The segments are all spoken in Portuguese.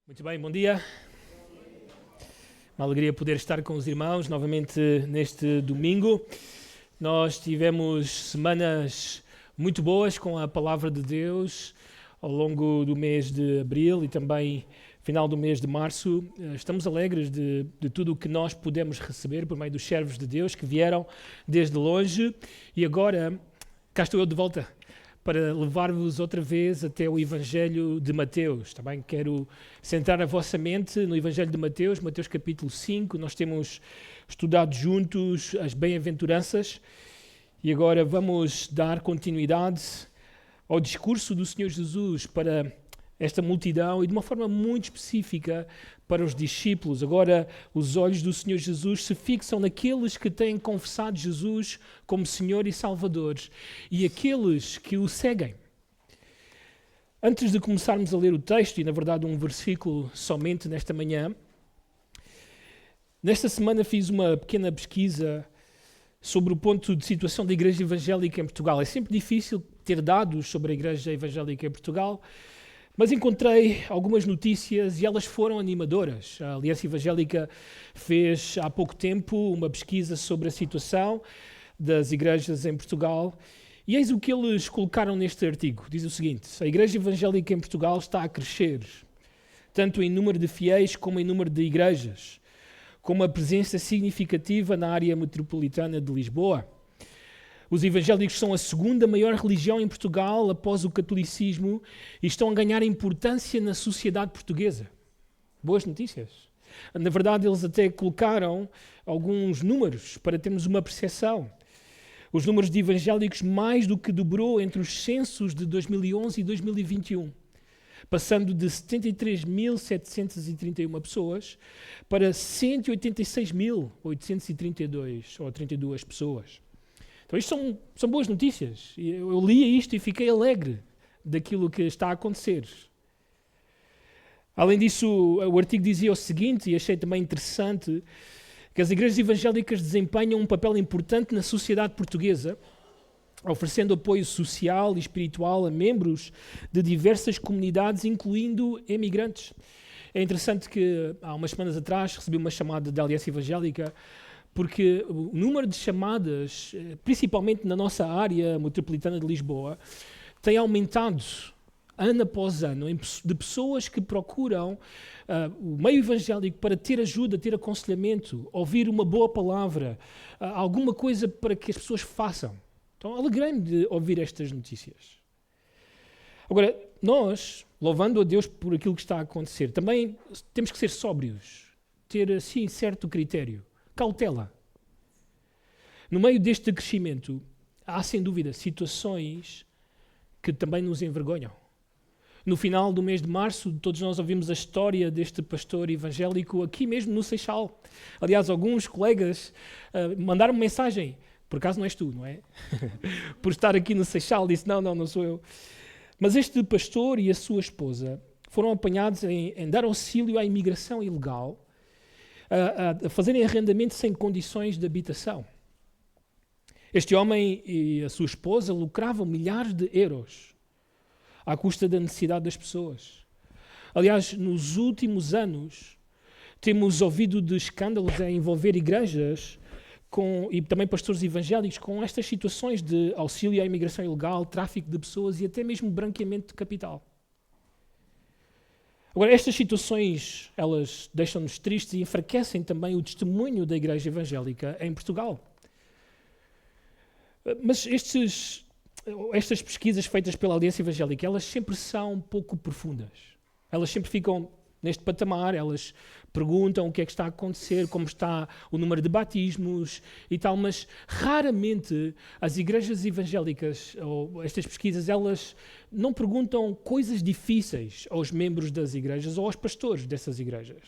Muito bem, bom dia. Uma alegria poder estar com os irmãos novamente neste domingo. Nós tivemos semanas muito boas com a palavra de Deus ao longo do mês de abril e também final do mês de março. Estamos alegres de tudo o que nós pudemos receber por meio dos servos de Deus que vieram desde longe e agora cá estou eu de volta para levar-vos outra vez até o Evangelho de Mateus. Também quero centrar a vossa mente no Evangelho de Mateus, Mateus capítulo 5. Nós temos estudado juntos as bem-aventuranças e agora vamos dar continuidade ao discurso do Senhor Jesus para esta multidão e de uma forma muito específica para os discípulos. Agora os olhos do Senhor Jesus se fixam naqueles que têm confessado Jesus como Senhor e Salvador e aqueles que o seguem. Antes de começarmos a ler o texto, e na verdade um versículo somente nesta manhã, nesta semana fiz uma pequena pesquisa sobre o ponto de situação da Igreja Evangélica em Portugal. É sempre difícil ter dados sobre a Igreja Evangélica em Portugal, mas encontrei algumas notícias e elas foram animadoras. A Aliança Evangélica fez há pouco tempo uma pesquisa sobre a situação das igrejas em Portugal e eis o que eles colocaram neste artigo. Diz o seguinte: a Igreja Evangélica em Portugal está a crescer, tanto em número de fiéis como em número de igrejas, com uma presença significativa na área metropolitana de Lisboa. Os evangélicos são a segunda maior religião em Portugal após o catolicismo e estão a ganhar importância na sociedade portuguesa. Boas notícias. Na verdade, eles até colocaram alguns números para termos uma percepção. Os números de evangélicos mais do que dobrou entre os censos de 2011 e 2021, passando de 73.731 pessoas para 186.832 ou 32 pessoas. Então isto são boas notícias. Eu li isto e fiquei alegre daquilo que está a acontecer. Além disso, o artigo dizia o seguinte, e achei também interessante, que as igrejas evangélicas desempenham um papel importante na sociedade portuguesa, oferecendo apoio social e espiritual a membros de diversas comunidades, incluindo emigrantes. É interessante que há umas semanas atrás recebi uma chamada da Aliança Evangélica porque o número de chamadas, principalmente na nossa área metropolitana de Lisboa, tem aumentado ano após ano de pessoas que procuram o meio evangélico para ter ajuda, ter aconselhamento, ouvir uma boa palavra, alguma coisa para que as pessoas façam. Então, alegrei-me de ouvir estas notícias. Agora, nós, louvando a Deus por aquilo que está a acontecer, também temos que ser sóbrios, ter, assim, certo critério. Cautela. No meio deste crescimento, há sem dúvida situações que também nos envergonham. No final do mês de março, todos nós ouvimos a história deste pastor evangélico aqui mesmo no Seixal. Aliás, alguns colegas mandaram uma mensagem, por acaso não és tu, não é? Por estar aqui no Seixal, disse, não sou eu. Mas este pastor e a sua esposa foram apanhados em dar auxílio à imigração ilegal, a fazerem arrendamento sem condições de habitação. Este homem e a sua esposa lucravam milhares de euros à custa da necessidade das pessoas. Aliás, nos últimos anos, temos ouvido de escândalos a envolver igrejas e também pastores evangélicos com estas situações de auxílio à imigração ilegal, tráfico de pessoas e até mesmo branqueamento de capital. Agora, estas situações, elas deixam-nos tristes e enfraquecem também o testemunho da Igreja Evangélica em Portugal. Mas estas pesquisas feitas pela Aliança Evangélica, elas sempre são pouco profundas. Elas sempre ficam neste patamar, elas perguntam o que é que está a acontecer, como está o número de batismos e tal, mas raramente as igrejas evangélicas, ou estas pesquisas, elas não perguntam coisas difíceis aos membros das igrejas ou aos pastores dessas igrejas.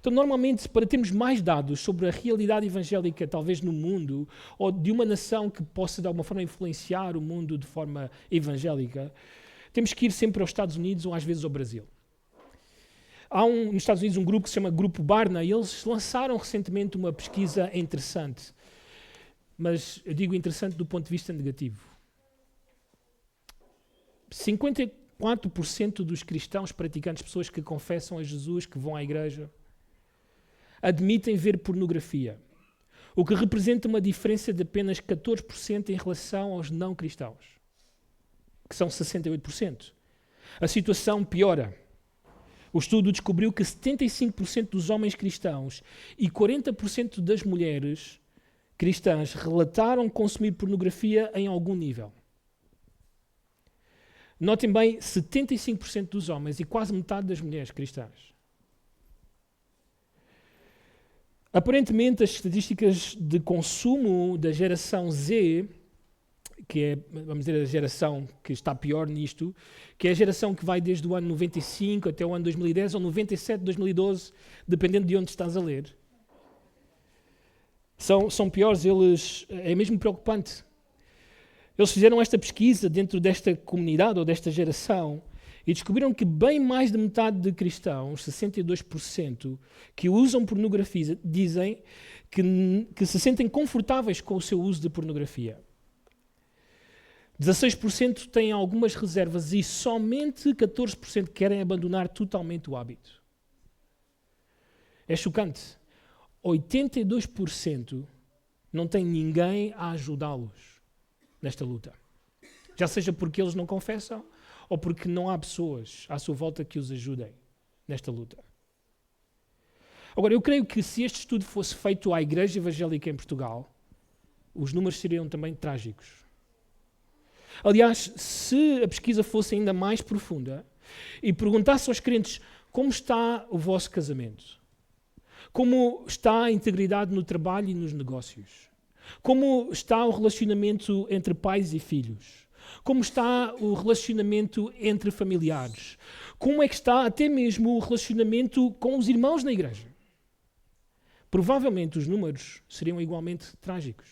Então, normalmente, para termos mais dados sobre a realidade evangélica, talvez no mundo, ou de uma nação que possa de alguma forma influenciar o mundo de forma evangélica, temos que ir sempre aos Estados Unidos ou às vezes ao Brasil. Há nos Estados Unidos um grupo que se chama Grupo Barna e eles lançaram recentemente uma pesquisa interessante. Mas eu digo interessante do ponto de vista negativo. 4% dos cristãos praticantes, pessoas que confessam a Jesus, que vão à igreja, admitem ver pornografia, o que representa uma diferença de apenas 14% em relação aos não cristãos, que são 68%. A situação piora. O estudo descobriu que 75% dos homens cristãos e 40% das mulheres cristãs relataram consumir pornografia em algum nível. Notem bem, 75% dos homens e quase metade das mulheres cristãs. Aparentemente, as estatísticas de consumo da geração Z, que é, vamos dizer, a geração que está pior nisto, que é a geração que vai desde o ano 95 até o ano 2010 ou 97, 2012, dependendo de onde estás a ler. São piores, é mesmo preocupante. Eles fizeram esta pesquisa dentro desta comunidade ou desta geração e descobriram que bem mais de metade de cristãos, 62%, que usam pornografia, dizem que se sentem confortáveis com o seu uso de pornografia. 16% têm algumas reservas e somente 14% querem abandonar totalmente o hábito. É chocante. 82% não tem ninguém a ajudá-los nesta luta. Já seja porque eles não confessam ou porque não há pessoas à sua volta que os ajudem nesta luta. Agora, eu creio que se este estudo fosse feito à Igreja Evangélica em Portugal, os números seriam também trágicos. Aliás, se a pesquisa fosse ainda mais profunda e perguntasse aos crentes como está o vosso casamento, como está a integridade no trabalho e nos negócios, como está o relacionamento entre pais e filhos, como está o relacionamento entre familiares, como é que está até mesmo o relacionamento com os irmãos na igreja, provavelmente os números seriam igualmente trágicos.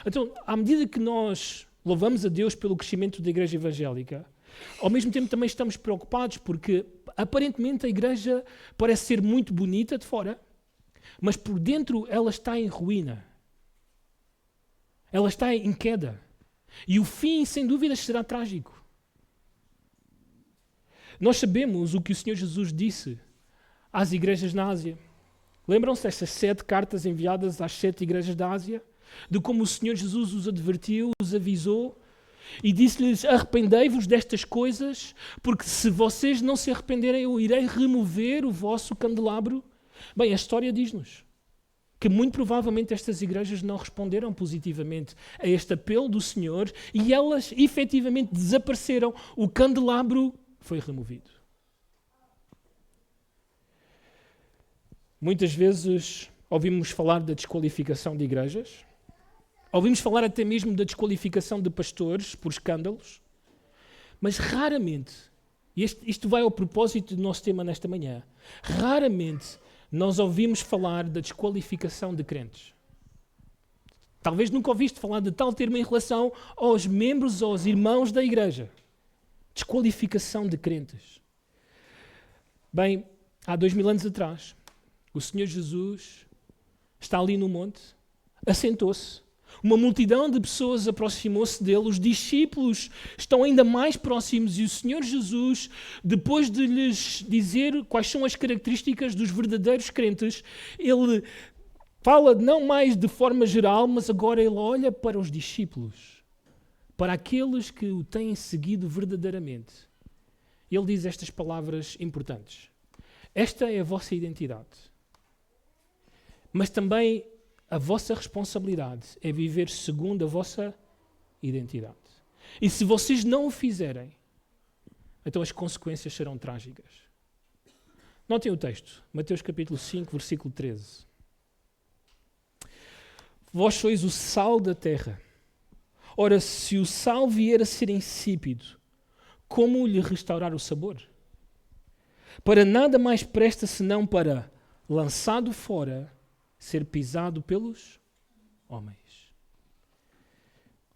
Então, à medida que nós louvamos a Deus pelo crescimento da igreja evangélica, ao mesmo tempo também estamos preocupados porque aparentemente a igreja parece ser muito bonita de fora, mas por dentro ela está em ruína. Ela está em queda. E o fim, sem dúvidas, será trágico. Nós sabemos o que o Senhor Jesus disse às igrejas na Ásia. Lembram-se destas 7 cartas enviadas às 7 igrejas da Ásia? De como o Senhor Jesus os advertiu, os avisou e disse-lhes: arrependei-vos destas coisas, porque se vocês não se arrependerem, eu irei remover o vosso candelabro. Bem, a história diz-nos que muito provavelmente estas igrejas não responderam positivamente a este apelo do Senhor e elas efetivamente desapareceram. O candelabro foi removido. Muitas vezes ouvimos falar da desqualificação de igrejas, ouvimos falar até mesmo da desqualificação de pastores por escândalos, mas raramente, e isto vai ao propósito do nosso tema nesta manhã, raramente nós ouvimos falar da desqualificação de crentes. Talvez nunca ouviste falar de tal termo em relação aos membros ou aos irmãos da igreja. Desqualificação de crentes. Bem, há 2000 anos atrás, o Senhor Jesus está ali no monte, assentou-se, uma multidão de pessoas aproximou-se dele, os discípulos estão ainda mais próximos e o Senhor Jesus, depois de lhes dizer quais são as características dos verdadeiros crentes, ele fala não mais de forma geral, mas agora ele olha para os discípulos, para aqueles que o têm seguido verdadeiramente. Ele diz estas palavras importantes: esta é a vossa identidade, mas também a vossa responsabilidade é viver segundo a vossa identidade. E se vocês não o fizerem, então as consequências serão trágicas. Notem o texto, Mateus capítulo 5, versículo 13. Vós sois o sal da terra. Ora, se o sal vier a ser insípido, como lhe restaurar o sabor? Para nada mais presta senão para, lançado fora, ser pisado pelos homens.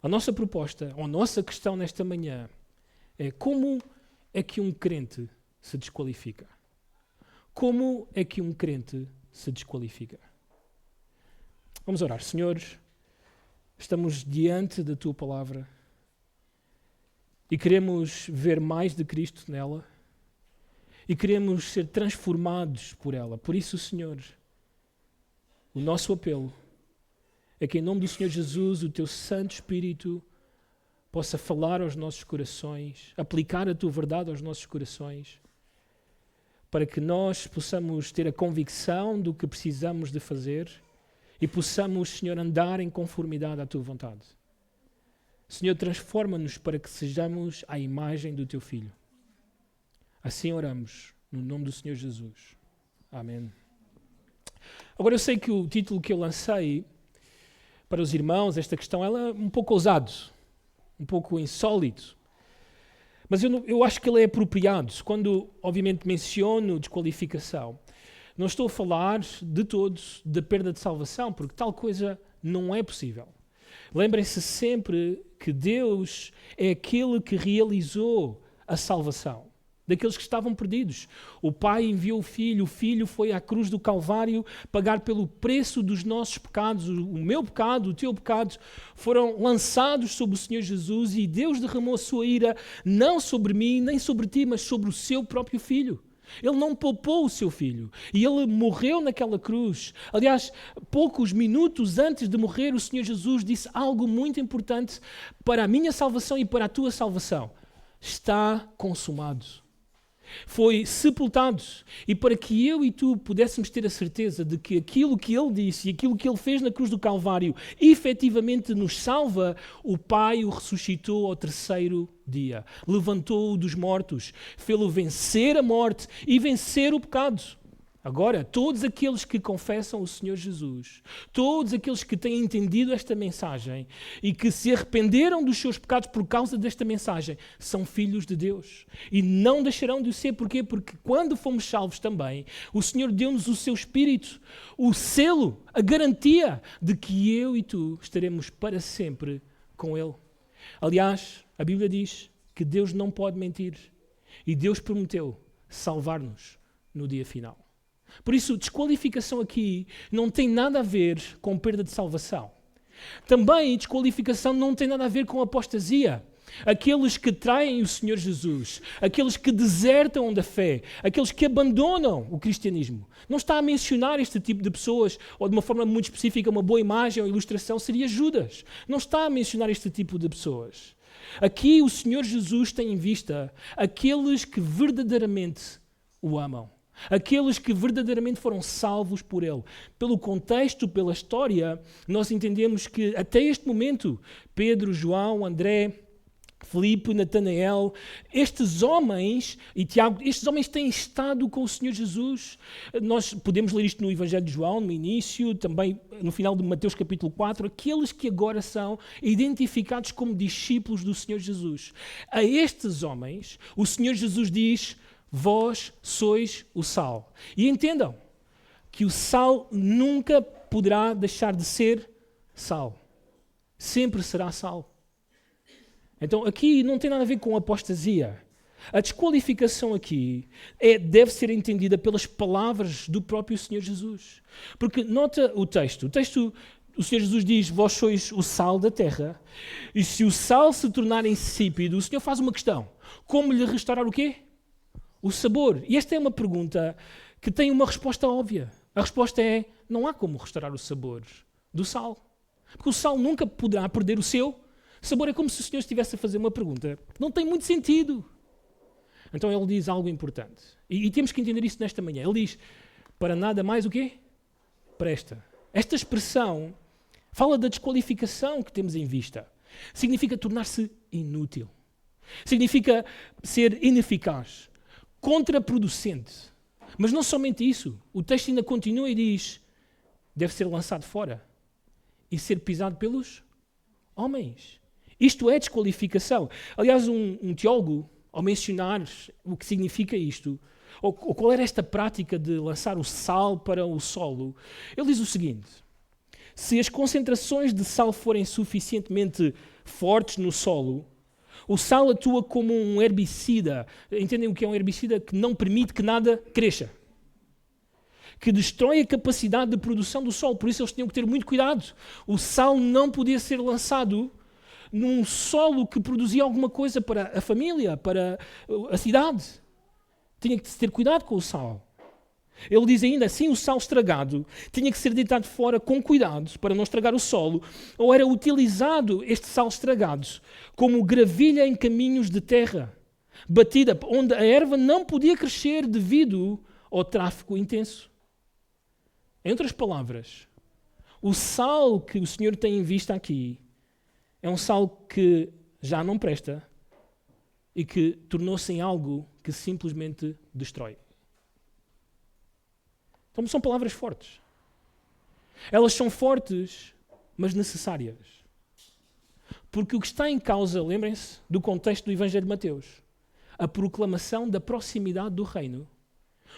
A nossa proposta, ou a nossa questão nesta manhã é: como é que um crente se desqualifica? Como é que um crente se desqualifica? Vamos orar. Senhor, estamos diante da Tua palavra e queremos ver mais de Cristo nela e queremos ser transformados por ela. Por isso, Senhor, o nosso apelo é que em nome do Senhor Jesus o Teu Santo Espírito possa falar aos nossos corações, aplicar a Tua verdade aos nossos corações, para que nós possamos ter a convicção do que precisamos de fazer e possamos, Senhor, andar em conformidade à Tua vontade. Senhor, transforma-nos para que sejamos à imagem do Teu Filho. Assim oramos, no nome do Senhor Jesus. Amém. Agora eu sei que o título que eu lancei para os irmãos, esta questão, ela é um pouco ousado, um pouco insólito. Mas eu acho que ele é apropriado. Quando, obviamente, menciono desqualificação, não estou a falar de todos da perda de salvação, porque tal coisa não é possível. Lembrem-se sempre que Deus é aquele que realizou a salvação daqueles que estavam perdidos. O Pai enviou o Filho foi à cruz do Calvário pagar pelo preço dos nossos pecados. O meu pecado, o teu pecado, foram lançados sobre o Senhor Jesus e Deus derramou a sua ira não sobre mim, nem sobre ti, mas sobre o seu próprio Filho. Ele não poupou o seu Filho e ele morreu naquela cruz. Aliás, poucos minutos antes de morrer, o Senhor Jesus disse algo muito importante para a minha salvação e para a tua salvação. Está consumado. Foi sepultado, e para que eu e tu pudéssemos ter a certeza de que aquilo que Ele disse e aquilo que Ele fez na cruz do Calvário efetivamente nos salva, o Pai o ressuscitou ao terceiro dia, levantou-o dos mortos, fê-lo vencer a morte e vencer o pecado. Agora, todos aqueles que confessam o Senhor Jesus, todos aqueles que têm entendido esta mensagem e que se arrependeram dos seus pecados por causa desta mensagem, são filhos de Deus. E não deixarão de o ser. Porquê? Porque quando fomos salvos também, o Senhor deu-nos o seu Espírito, o selo, a garantia de que eu e tu estaremos para sempre com Ele. Aliás, a Bíblia diz que Deus não pode mentir e Deus prometeu salvar-nos no dia final. Por isso, desqualificação aqui não tem nada a ver com perda de salvação. Também desqualificação não tem nada a ver com apostasia. Aqueles que traem o Senhor Jesus, aqueles que desertam da fé, aqueles que abandonam o cristianismo. Não está a mencionar este tipo de pessoas, ou de uma forma muito específica, uma boa imagem ou ilustração seria Judas. Não está a mencionar este tipo de pessoas. Aqui o Senhor Jesus tem em vista aqueles que verdadeiramente o amam. Aqueles que verdadeiramente foram salvos por Ele. Pelo contexto, pela história, nós entendemos que até este momento, Pedro, João, André, Filipe, Natanael, estes homens e Tiago, estes homens têm estado com o Senhor Jesus. Nós podemos ler isto no Evangelho de João, no início, também no final de Mateus capítulo 4, aqueles que agora são identificados como discípulos do Senhor Jesus. A estes homens, o Senhor Jesus diz: vós sois o sal. E entendam que o sal nunca poderá deixar de ser sal. Sempre será sal. Então aqui não tem nada a ver com apostasia. A desqualificação aqui deve ser entendida pelas palavras do próprio Senhor Jesus. Porque nota o texto. O Senhor Jesus diz: vós sois o sal da terra. E se o sal se tornar insípido, o Senhor faz uma questão. Como lhe restaurar o quê? O sabor. E esta é uma pergunta que tem uma resposta óbvia. A resposta é: não há como restaurar o sabor do sal. Porque o sal nunca poderá perder o seu sabor. É como se o Senhor estivesse a fazer uma pergunta. Não tem muito sentido. Então ele diz algo importante. E temos que entender isso nesta manhã. Ele diz: para nada mais o quê? Presta. Esta expressão fala da desqualificação que temos em vista. Significa tornar-se inútil. Significa ser ineficaz. Contraproducente. Mas não somente isso. O texto ainda continua e diz: deve ser lançado fora e ser pisado pelos homens. Isto é desqualificação. Aliás, um teólogo, ao mencionar o que significa isto, ou qual era esta prática de lançar o sal para o solo, ele diz o seguinte: se as concentrações de sal forem suficientemente fortes no solo, o sal atua como um herbicida. Entendem o que é um herbicida? Que não permite que nada cresça. Que destrói a capacidade de produção do solo. Por isso eles tinham que ter muito cuidado. O sal não podia ser lançado num solo que produzia alguma coisa para a família, para a cidade. Tinha que ter cuidado com o sal. Ele diz ainda assim, o sal estragado tinha que ser deitado fora com cuidado para não estragar o solo, ou era utilizado este sal estragado como gravilha em caminhos de terra, batida, onde a erva não podia crescer devido ao tráfego intenso. Em outras palavras, o sal que o Senhor tem em vista aqui é um sal que já não presta e que tornou-se em algo que simplesmente destrói. Então são palavras fortes. Elas são fortes, mas necessárias. Porque o que está em causa, lembrem-se do contexto do Evangelho de Mateus, a proclamação da proximidade do reino.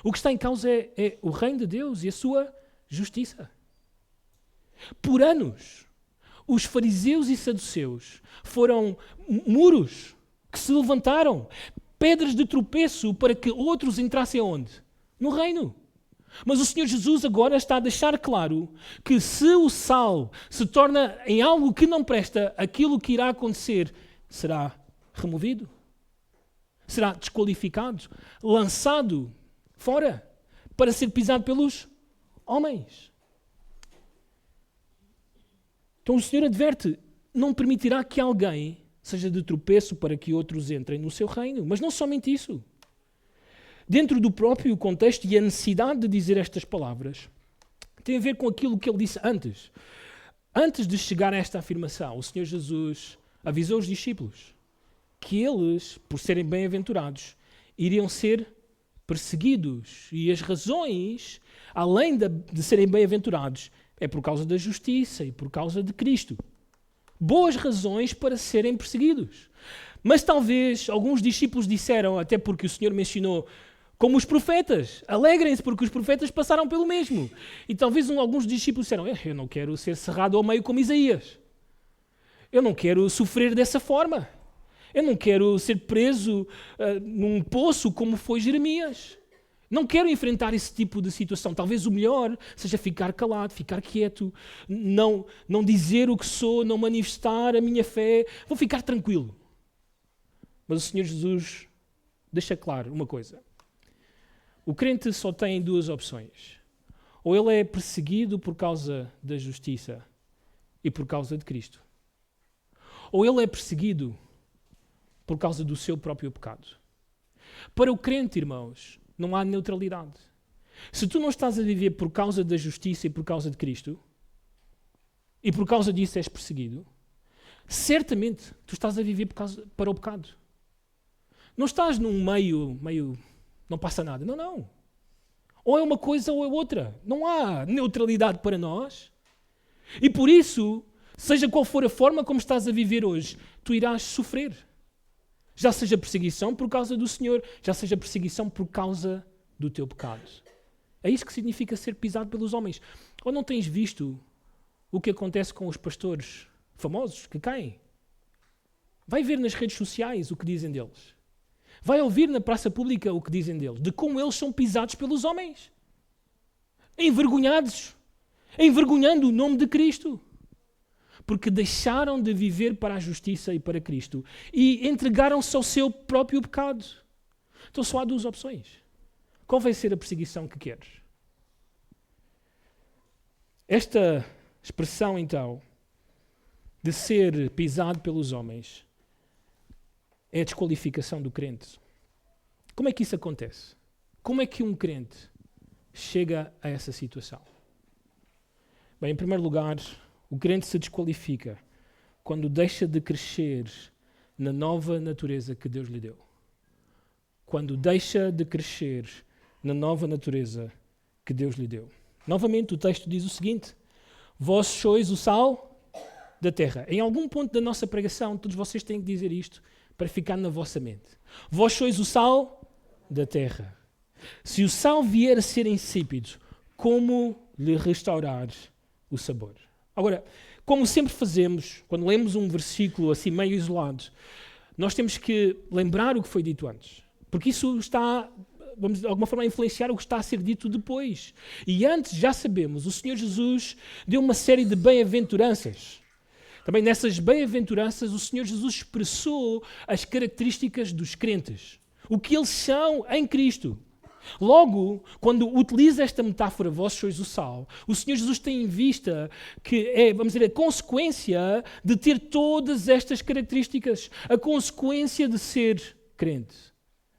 O que está em causa é o reino de Deus e a sua justiça. Por anos, os fariseus e saduceus foram muros que se levantaram, pedras de tropeço para que outros entrassem aonde? No reino. Mas o Senhor Jesus agora está a deixar claro que se o sal se torna em algo que não presta, aquilo que irá acontecer será removido, será desqualificado, lançado fora para ser pisado pelos homens. Então o Senhor adverte, não permitirá que alguém seja de tropeço para que outros entrem no seu reino. Mas não somente isso. Dentro do próprio contexto e a necessidade de dizer estas palavras, tem a ver com aquilo que ele disse antes. Antes de chegar a esta afirmação, o Senhor Jesus avisou os discípulos que eles, por serem bem-aventurados, iriam ser perseguidos. E as razões, além de serem bem-aventurados, é por causa da justiça e por causa de Cristo. Boas razões para serem perseguidos. Mas talvez alguns discípulos disseram, até porque o Senhor mencionou, como os profetas, alegrem-se porque os profetas passaram pelo mesmo. E talvez alguns discípulos disseram, eu não quero ser cerrado ao meio como Isaías. Eu não quero sofrer dessa forma. Eu não quero ser preso num poço como foi Jeremias. Não quero enfrentar esse tipo de situação. Talvez o melhor seja ficar calado, ficar quieto, não dizer o que sou, não manifestar a minha fé. Vou ficar tranquilo. Mas o Senhor Jesus deixa claro uma coisa. O crente só tem duas opções. Ou ele é perseguido por causa da justiça e por causa de Cristo. Ou ele é perseguido por causa do seu próprio pecado. Para o crente, irmãos, não há neutralidade. Se tu não estás a viver por causa da justiça e por causa de Cristo, e por causa disso és perseguido, certamente tu estás a viver para o pecado. Não estás num meio, não passa nada. Não. Ou é uma coisa ou é outra. Não há neutralidade para nós. E por isso, seja qual for a forma como estás a viver hoje, tu irás sofrer. Já seja perseguição por causa do Senhor, já seja perseguição por causa do teu pecado. É isso que significa ser pisado pelos homens. Ou não tens visto o que acontece com os pastores famosos que caem? Vai ver nas redes sociais o que dizem deles. Vai ouvir na praça pública o que dizem deles, de como eles são pisados pelos homens. Envergonhados. Envergonhando o nome de Cristo. Porque deixaram de viver para a justiça e para Cristo e entregaram-se ao seu próprio pecado. Então só há duas opções. Qual vai ser a perseguição que queres? Esta expressão, então, de ser pisado pelos homens, é a desqualificação do crente. Como é que isso acontece? Como é que um crente chega a essa situação? Bem, em primeiro lugar, o crente se desqualifica quando deixa de crescer na nova natureza que Deus lhe deu. Quando deixa de crescer na nova natureza que Deus lhe deu. Novamente, o texto diz o seguinte: vós sois o sal da terra. Em algum ponto da nossa pregação, todos vocês têm que dizer isto para ficar na vossa mente. Vós sois o sal da terra. Se o sal vier a ser insípido, como lhe restaurar o sabor? Agora, como sempre fazemos, quando lemos um versículo assim meio isolado, nós temos que lembrar o que foi dito antes. Porque isso está, vamos de alguma forma, a influenciar o que está a ser dito depois. E antes, já sabemos, o Senhor Jesus deu uma série de bem-aventuranças. Também nessas bem-aventuranças o Senhor Jesus expressou as características dos crentes, o que eles são em Cristo. Logo, quando utiliza esta metáfora, vós sois o sal, o Senhor Jesus tem em vista que é, vamos dizer, a consequência de ter todas estas características, a consequência de ser crente,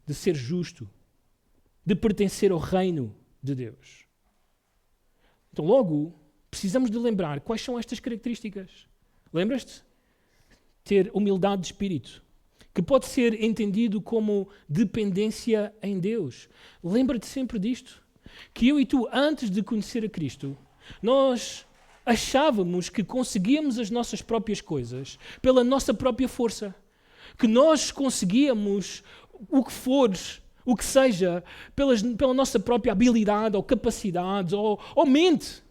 de ser justo, de pertencer ao reino de Deus. Então, logo, precisamos de lembrar quais são estas características. Lembras-te? Ter humildade de espírito, que pode ser entendido como dependência em Deus. Lembra-te sempre disto, que eu e tu, antes de conhecer a Cristo, nós achávamos que conseguíamos as nossas próprias coisas pela nossa própria força, que nós conseguíamos o que for, o que seja, pela nossa própria habilidade ou capacidade ou mente.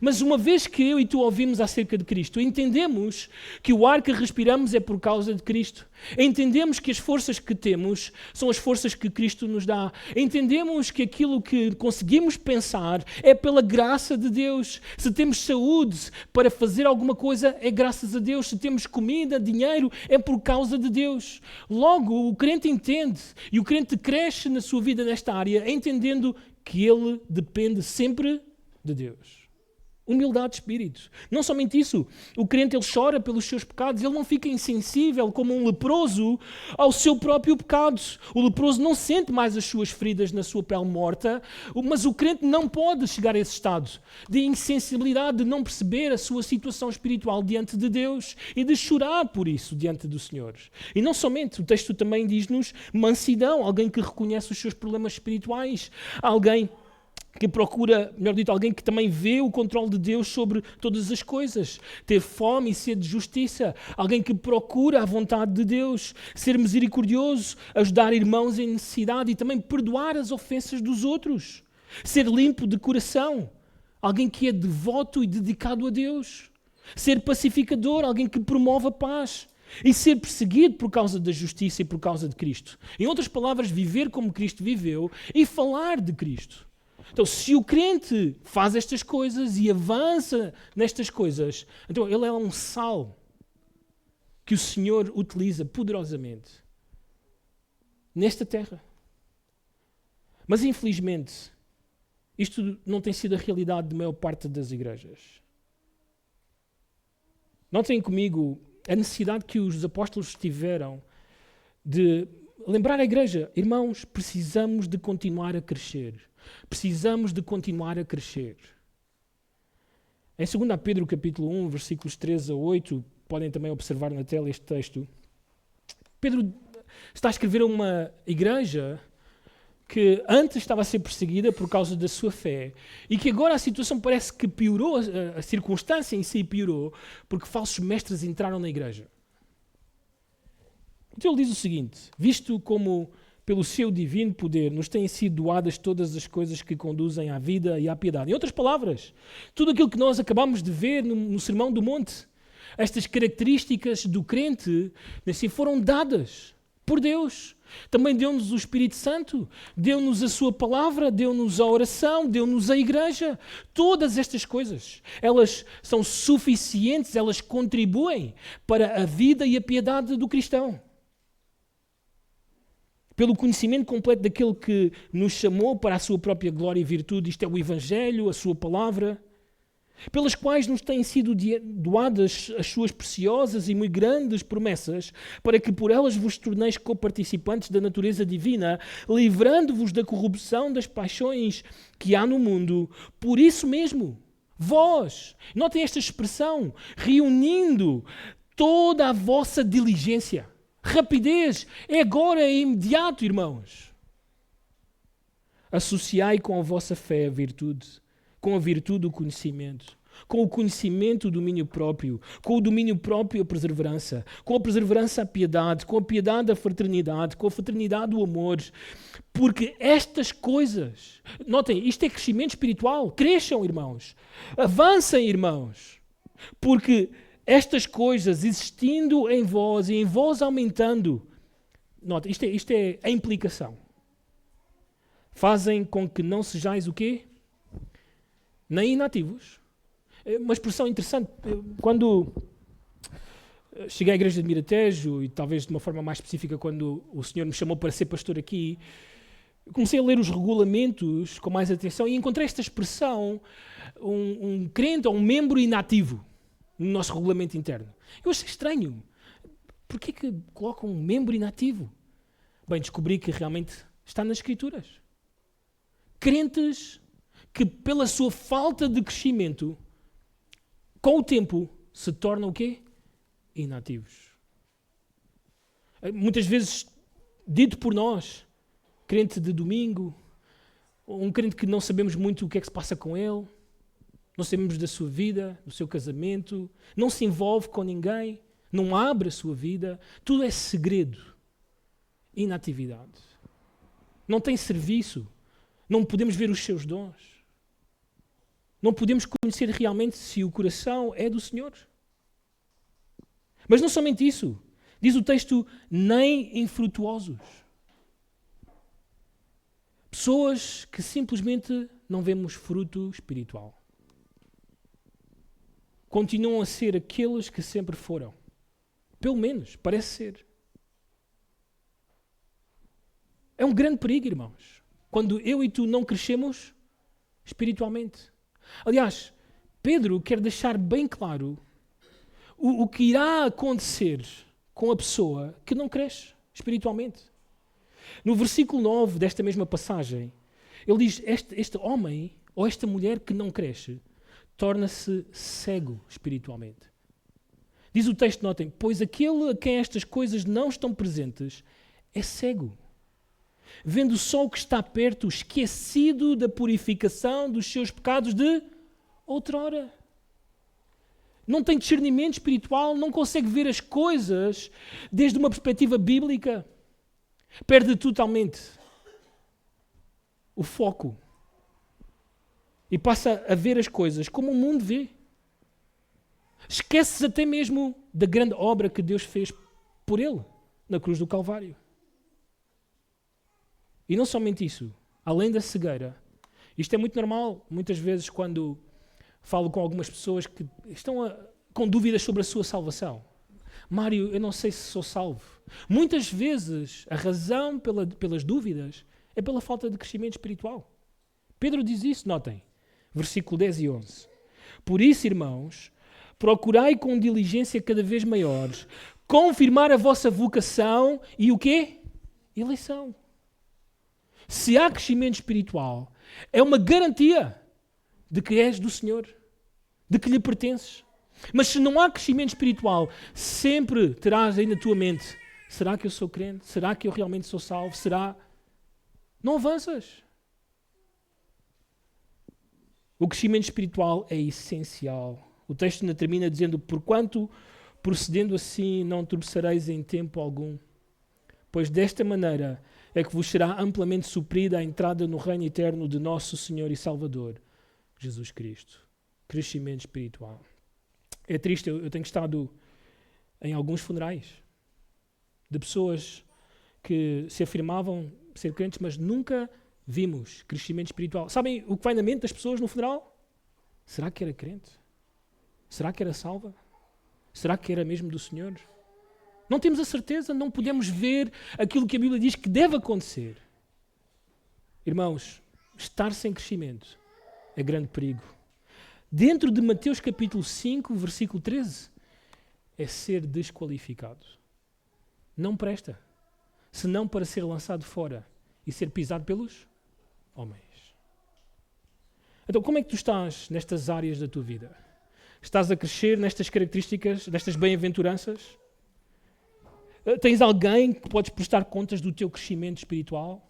Mas uma vez que eu e tu ouvimos acerca de Cristo, entendemos que o ar que respiramos é por causa de Cristo. Entendemos que as forças que temos são as forças que Cristo nos dá. Entendemos que aquilo que conseguimos pensar é pela graça de Deus. Se temos saúde para fazer alguma coisa, é graças a Deus. Se temos comida, dinheiro, é por causa de Deus. Logo, o crente entende e o crente cresce na sua vida nesta área, entendendo que ele depende sempre de Deus. Humildade de espírito. Não somente isso, o crente ele chora pelos seus pecados, ele não fica insensível como um leproso ao seu próprio pecado. O leproso não sente mais as suas feridas na sua pele morta, mas o crente não pode chegar a esse estado de insensibilidade, de não perceber a sua situação espiritual diante de Deus e de chorar por isso diante do Senhor. E não somente, o texto também diz-nos mansidão, alguém que reconhece os seus problemas espirituais, alguém que procura, melhor dito, alguém que também vê o controle de Deus sobre todas as coisas, ter fome e sede de justiça, alguém que procura a vontade de Deus, ser misericordioso, ajudar irmãos em necessidade e também perdoar as ofensas dos outros, ser limpo de coração, alguém que é devoto e dedicado a Deus, ser pacificador, alguém que promove a paz, e ser perseguido por causa da justiça e por causa de Cristo. Em outras palavras, viver como Cristo viveu e falar de Cristo. Então, se o crente faz estas coisas e avança nestas coisas, então ele é um sal que o Senhor utiliza poderosamente nesta terra. Mas, infelizmente, isto não tem sido a realidade da maior parte das igrejas. Notem comigo a necessidade que os apóstolos tiveram de lembrar a igreja, irmãos, precisamos de continuar a crescer. Precisamos de continuar a crescer. Em 2 Pedro capítulo 1, versículos 3 a 8, podem também observar na tela este texto. Pedro está a escrever a uma igreja que antes estava a ser perseguida por causa da sua fé e que agora a situação parece que piorou, a circunstância em si piorou, porque falsos mestres entraram na igreja. Então ele diz o seguinte: visto como pelo seu divino poder nos têm sido doadas todas as coisas que conduzem à vida e à piedade. Em outras palavras, tudo aquilo que nós acabamos de ver no Sermão do Monte, estas características do crente, assim, foram dadas por Deus. Também deu-nos o Espírito Santo, deu-nos a sua palavra, deu-nos a oração, deu-nos a igreja. Todas estas coisas, elas são suficientes, elas contribuem para a vida e a piedade do cristão. Pelo conhecimento completo daquele que nos chamou para a sua própria glória e virtude, isto é o Evangelho, a sua palavra, pelas quais nos têm sido doadas as suas preciosas e muito grandes promessas, para que por elas vos torneis coparticipantes da natureza divina, livrando-vos da corrupção das paixões que há no mundo. Por isso mesmo, vós, notem esta expressão, reunindo toda a vossa diligência. Rapidez, é agora, é imediato, irmãos. Associai com a vossa fé a virtude, com a virtude o conhecimento, com o conhecimento o domínio próprio, com o domínio próprio a perseverança, com a perseverança a piedade, com a piedade a fraternidade, com a fraternidade o amor. Porque estas coisas, notem, isto é crescimento espiritual. Cresçam, irmãos. Avancem, irmãos. Porque estas coisas existindo em vós e em vós aumentando, nota, isto é a implicação. Fazem com que não sejais o quê? Nem inativos. É uma expressão interessante. Quando cheguei à igreja de Miratejo e talvez de uma forma mais específica quando o Senhor me chamou para ser pastor aqui, comecei a ler os regulamentos com mais atenção e encontrei esta expressão, um crente ou um membro inativo no nosso regulamento interno. Eu achei estranho. Porquê que colocam um membro inativo? Bem, descobri que realmente está nas Escrituras. Crentes que pela sua falta de crescimento, com o tempo, se tornam o quê? Inativos. Muitas vezes, dito por nós, crente de domingo, um crente que não sabemos muito o que é que se passa com ele, não sabemos da sua vida, do seu casamento, não se envolve com ninguém, não abre a sua vida, tudo é segredo, inatividade. Não tem serviço, não podemos ver os seus dons, não podemos conhecer realmente se o coração é do Senhor. Mas não somente isso, diz o texto, nem infrutuosos. Pessoas que simplesmente não vemos fruto espiritual. Continuam a ser aqueles que sempre foram. Pelo menos, parece ser. É um grande perigo, irmãos, quando eu e tu não crescemos espiritualmente. Aliás, Pedro quer deixar bem claro o que irá acontecer com a pessoa que não cresce espiritualmente. No versículo 9 desta mesma passagem, ele diz, este homem ou esta mulher que não cresce torna-se cego espiritualmente. Diz o texto, notem, pois aquele a quem estas coisas não estão presentes é cego, vendo só o que está perto, esquecido da purificação dos seus pecados de outrora. Não tem discernimento espiritual, não consegue ver as coisas desde uma perspectiva bíblica. Perde totalmente o foco e passa a ver as coisas como o mundo vê. Esquece-se até mesmo da grande obra que Deus fez por ele na cruz do Calvário. E não somente isso, além da cegueira, isto é muito normal, muitas vezes quando falo com algumas pessoas que estão com dúvidas sobre a sua salvação. Mário, eu não sei se sou salvo. Muitas vezes a razão pelas dúvidas é pela falta de crescimento espiritual. Pedro diz isso, notem, versículo 10 e 11. Por isso, irmãos, procurai com diligência cada vez maior confirmar a vossa vocação e o quê? Eleição. Se há crescimento espiritual, é uma garantia de que és do Senhor, de que lhe pertences. Mas se não há crescimento espiritual, sempre terás aí na tua mente, será que eu sou crente? Será que eu realmente sou salvo? Será? Não avanças. O crescimento espiritual é essencial. O texto ainda termina dizendo, porquanto, procedendo assim, não tropeçareis em tempo algum. Pois desta maneira é que vos será amplamente suprida a entrada no reino eterno de nosso Senhor e Salvador, Jesus Cristo. Crescimento espiritual. É triste, eu tenho estado em alguns funerais de pessoas que se afirmavam ser crentes, mas nunca vimos crescimento espiritual. Sabem o que vai na mente das pessoas no funeral? Será que era crente? Será que era salva? Será que era mesmo do Senhor? Não temos a certeza, não podemos ver aquilo que a Bíblia diz que deve acontecer. Irmãos, estar sem crescimento é grande perigo. Dentro de Mateus capítulo 5, versículo 13, é ser desqualificado. Não presta, senão para ser lançado fora e ser pisado pelos homens. Então, como é que tu estás nestas áreas da tua vida? Estás a crescer nestas características, nestas bem-aventuranças? Tens alguém que podes prestar contas do teu crescimento espiritual?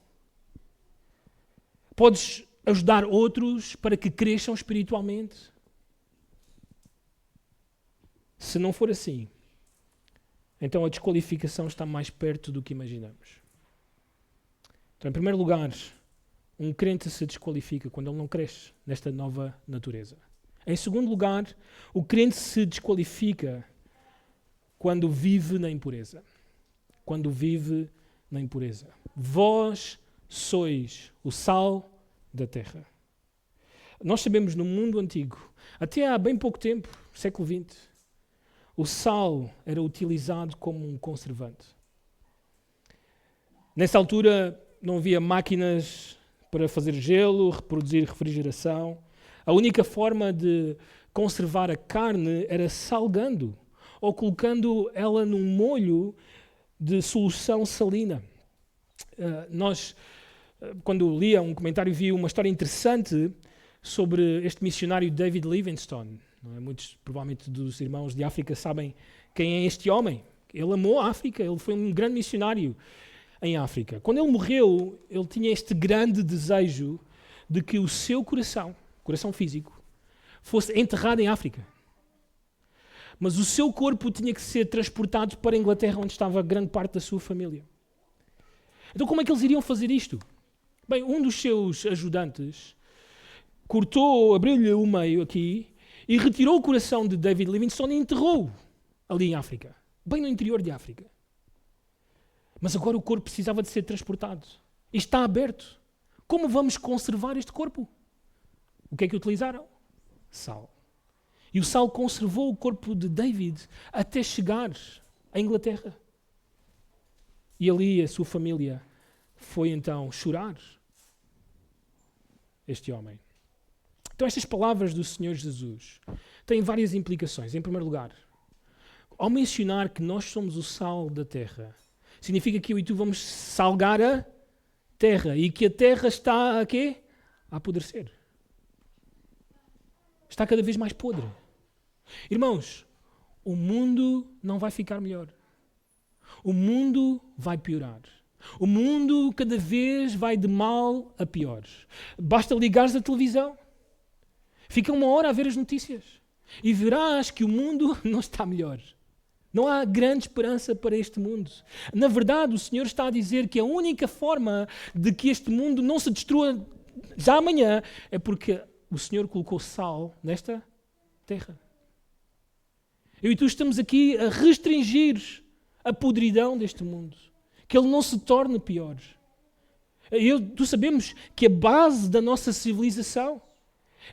Podes ajudar outros para que cresçam espiritualmente? Se não for assim, então a desqualificação está mais perto do que imaginamos. Então, em primeiro lugar, um crente se desqualifica quando ele não cresce nesta nova natureza. Em segundo lugar, o crente se desqualifica quando vive na impureza. Quando vive na impureza. Vós sois o sal da terra. Nós sabemos no mundo antigo, até há bem pouco tempo, século XX, o sal era utilizado como um conservante. Nessa altura não havia máquinas para fazer gelo, reproduzir refrigeração. A única forma de conservar a carne era salgando ou colocando ela num molho de solução salina. Quando lia um comentário, vi uma história interessante sobre este missionário David Livingstone. Muitos, provavelmente, dos irmãos de África sabem quem é este homem. Ele amou a África, ele foi um grande missionário em África. Quando ele morreu, ele tinha este grande desejo de que o seu coração físico, fosse enterrado em África. Mas o seu corpo tinha que ser transportado para a Inglaterra, onde estava grande parte da sua família. Então como é que eles iriam fazer isto? Bem, um dos seus ajudantes abriu-lhe o meio aqui e retirou o coração de David Livingstone e enterrou ali em África, bem no interior de África. Mas agora o corpo precisava de ser transportado. E está aberto. Como vamos conservar este corpo? O que é que utilizaram? Sal. E o sal conservou o corpo de David até chegar à Inglaterra. E ali a sua família foi então chorar este homem. Então estas palavras do Senhor Jesus têm várias implicações. Em primeiro lugar, ao mencionar que nós somos o sal da terra, significa que eu e tu vamos salgar a terra e que a terra está a quê? A apodrecer. Está cada vez mais podre. Irmãos, o mundo não vai ficar melhor. O mundo vai piorar. O mundo cada vez vai de mal a pior. Basta ligares a televisão. Fica uma hora a ver as notícias e verás que o mundo não está melhor. Não há grande esperança para este mundo. Na verdade, o Senhor está a dizer que a única forma de que este mundo não se destrua já amanhã é porque o Senhor colocou sal nesta terra. Eu e tu estamos aqui a restringir a podridão deste mundo. Que ele não se torne pior. Tu sabemos que a base da nossa civilização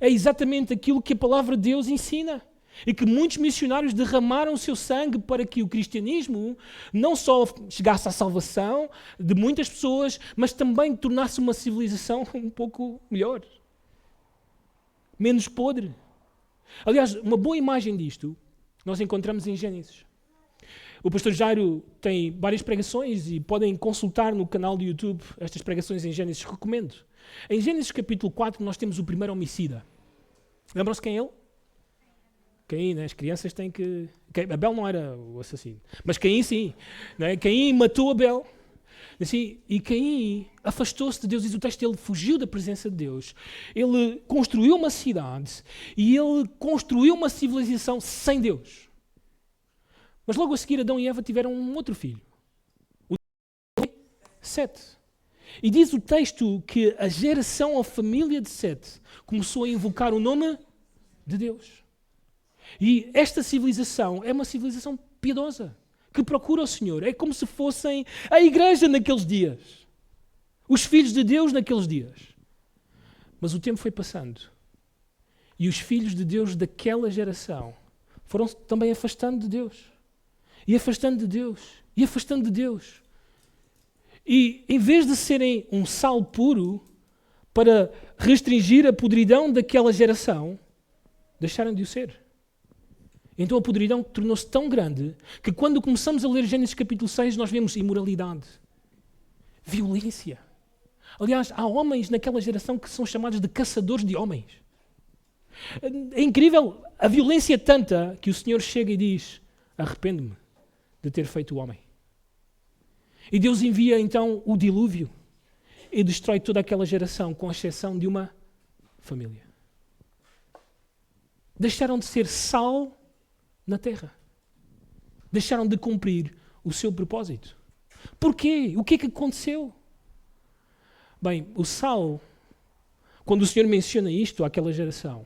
é exatamente aquilo que a palavra de Deus ensina. E que muitos missionários derramaram o seu sangue para que o cristianismo não só chegasse à salvação de muitas pessoas, mas também tornasse uma civilização um pouco melhor. Menos podre. Aliás, uma boa imagem disto nós encontramos em Gênesis. O pastor Jairo tem várias pregações e podem consultar no canal do YouTube estas pregações em Gênesis, recomendo. Em Gênesis capítulo 4 nós temos o primeiro homicida. Lembram-se quem é ele? Caim, né? As crianças têm que... Abel não era o assassino, mas Caim sim. Né? Caim matou Abel. Assim, e Caim afastou-se de Deus, diz o texto, ele fugiu da presença de Deus. Ele construiu uma cidade e ele construiu uma civilização sem Deus. Mas logo a seguir Adão e Eva tiveram um outro filho. O Sete. E diz o texto que a geração, a família de Sete, começou a invocar o nome de Deus. E esta civilização é uma civilização piedosa, que procura o Senhor. É como se fossem a igreja naqueles dias. Os filhos de Deus naqueles dias. Mas o tempo foi passando. E os filhos de Deus daquela geração foram também afastando de Deus. E afastando de Deus. E afastando de Deus. E em vez de serem um sal puro para restringir a podridão daquela geração, deixaram de o ser. Então a podridão tornou-se tão grande que quando começamos a ler Gênesis capítulo 6 nós vemos imoralidade, violência. Aliás, há homens naquela geração que são chamados de caçadores de homens. É incrível, a violência é tanta que o Senhor chega e diz: arrependo-me de ter feito o homem. E Deus envia então o dilúvio e destrói toda aquela geração, com exceção de uma família. Deixaram de ser sal na terra. Deixaram de cumprir o seu propósito. Porquê? O que é que aconteceu? Bem, o sal, quando o Senhor menciona isto àquela geração,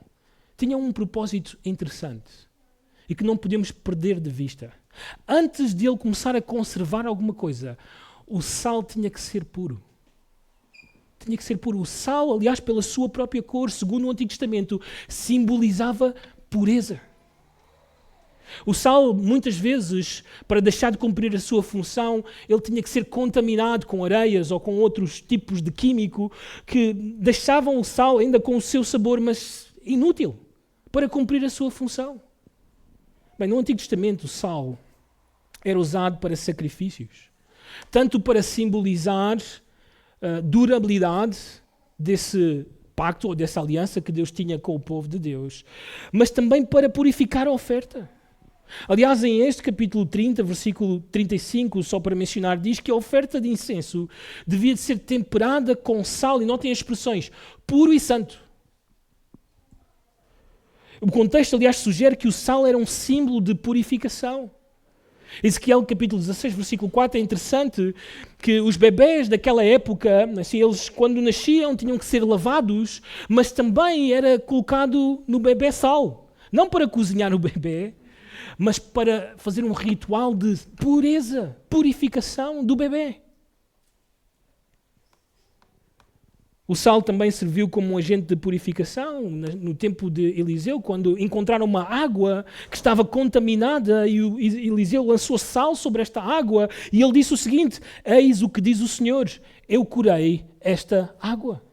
tinha um propósito interessante e que não podemos perder de vista. Antes de ele começar a conservar alguma coisa, o sal tinha que ser puro. Tinha que ser puro. O sal, aliás, pela sua própria cor, segundo o Antigo Testamento, simbolizava pureza. O sal, muitas vezes, para deixar de cumprir a sua função, ele tinha que ser contaminado com areias ou com outros tipos de químico que deixavam o sal ainda com o seu sabor, mas inútil, para cumprir a sua função. Bem, no Antigo Testamento, o sal era usado para sacrifícios, tanto para simbolizar a durabilidade desse pacto ou dessa aliança que Deus tinha com o povo de Deus, mas também para purificar a oferta. Aliás, em este capítulo 30, versículo 35, só para mencionar, diz que a oferta de incenso devia de ser temperada com sal, e notem as expressões, puro e santo. O contexto, aliás, sugere que o sal era um símbolo de purificação. Ezequiel capítulo 16, versículo 4, é interessante que os bebés daquela época, assim, eles quando nasciam tinham que ser lavados, mas também era colocado no bebé sal. Não para cozinhar o bebê, mas para fazer um ritual de pureza, purificação do bebê. O sal também serviu como um agente de purificação no tempo de Eliseu, quando encontraram uma água que estava contaminada e Eliseu lançou sal sobre esta água e ele disse o seguinte: eis o que diz o Senhor, eu curei esta água.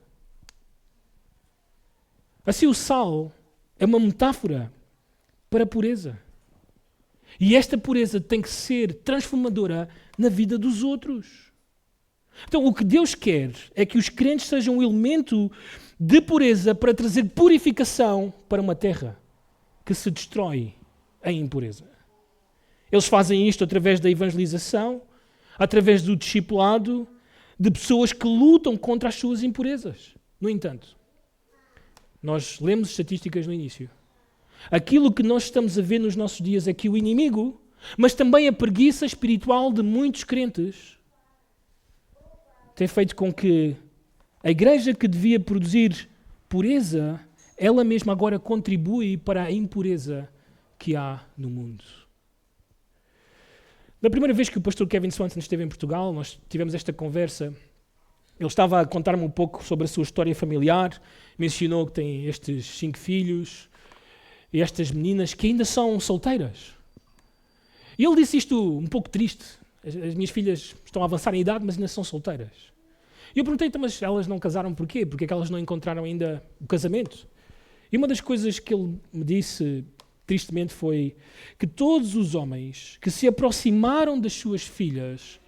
Assim, o sal é uma metáfora para a pureza. E esta pureza tem que ser transformadora na vida dos outros. Então, o que Deus quer é que os crentes sejam um elemento de pureza para trazer purificação para uma terra que se destrói em impureza. Eles fazem isto através da evangelização, através do discipulado, de pessoas que lutam contra as suas impurezas. No entanto, nós lemos estatísticas no início. Aquilo que nós estamos a ver nos nossos dias é que o inimigo, mas também a preguiça espiritual de muitos crentes, tem feito com que a igreja que devia produzir pureza, ela mesma agora contribui para a impureza que há no mundo. Da primeira vez que o pastor Kevin Swanson esteve em Portugal, nós tivemos esta conversa. Ele estava a contar-me um pouco sobre a sua história familiar, mencionou que tem estes 5 filhos e estas meninas que ainda são solteiras. E ele disse isto um pouco triste. As minhas filhas estão a avançar em idade, mas ainda são solteiras. E eu perguntei-te, mas elas não casaram porquê? Porque é que elas não encontraram ainda o casamento? E uma das coisas que ele me disse, tristemente, foi que todos os homens que se aproximaram das suas filhas,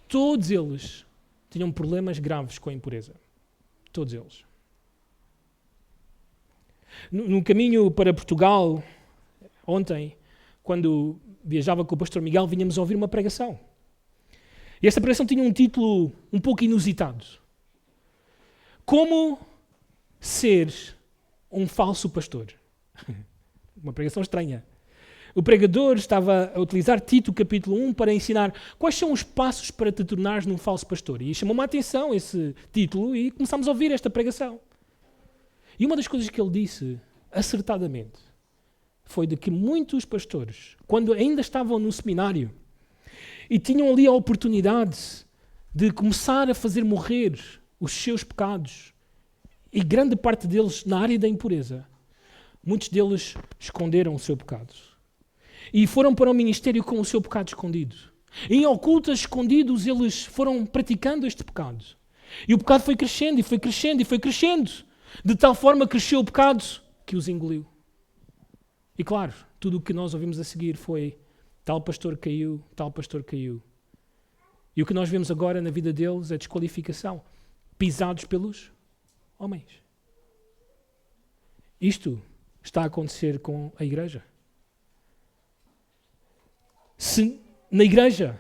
todos eles tinham problemas graves com a impureza. Todos eles. No caminho para Portugal, ontem, quando viajava com o pastor Miguel, vínhamos a ouvir uma pregação. E esta pregação tinha um título um pouco inusitado. Como ser um falso pastor. Uma pregação estranha. O pregador estava a utilizar Tito capítulo 1 para ensinar quais são os passos para te tornares num falso pastor. E chamou-me a atenção esse título e começámos a ouvir esta pregação. E uma das coisas que ele disse, acertadamente, foi de que muitos pastores, quando ainda estavam no seminário, e tinham ali a oportunidade de começar a fazer morrer os seus pecados, e grande parte deles na área da impureza, muitos deles esconderam o seu pecado. E foram para o ministério com o seu pecado escondido. E em ocultas, escondidos, eles foram praticando este pecado. E o pecado foi crescendo, e foi crescendo, e foi crescendo. De tal forma cresceu o pecado que os engoliu. E claro, tudo o que nós ouvimos a seguir foi tal pastor caiu, tal pastor caiu. E o que nós vemos agora na vida deles é desqualificação. Pisados pelos homens. Isto está a acontecer com a igreja. Se na igreja